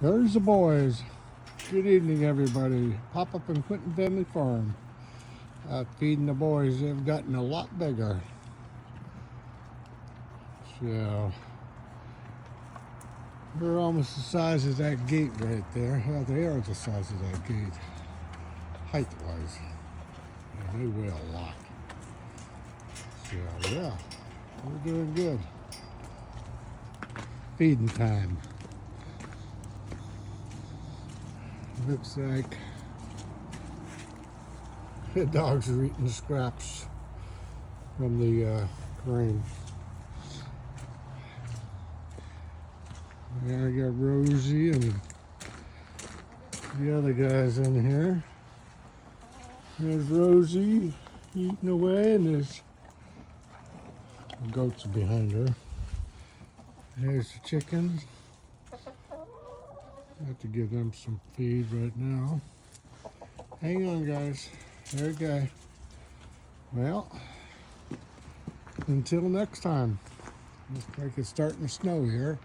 There's the boys. Good evening, everybody. Pop up in Quinton Family Farm. Out feeding the boys. They've gotten a lot bigger. So they're almost the size of that gate right there. Well, they are the size of that gate, height-wise. And they weigh a lot. So yeah, we're doing good. Feeding time. Looks like the dogs are eating the scraps from the grain. There I got Rosie and the other guys in here. There's Rosie eating away, and there's the goats behind her. There's the chickens. I have to give them some feed right now. Hang on, guys. There we go. Well, until next time. Looks like it's starting to snow here.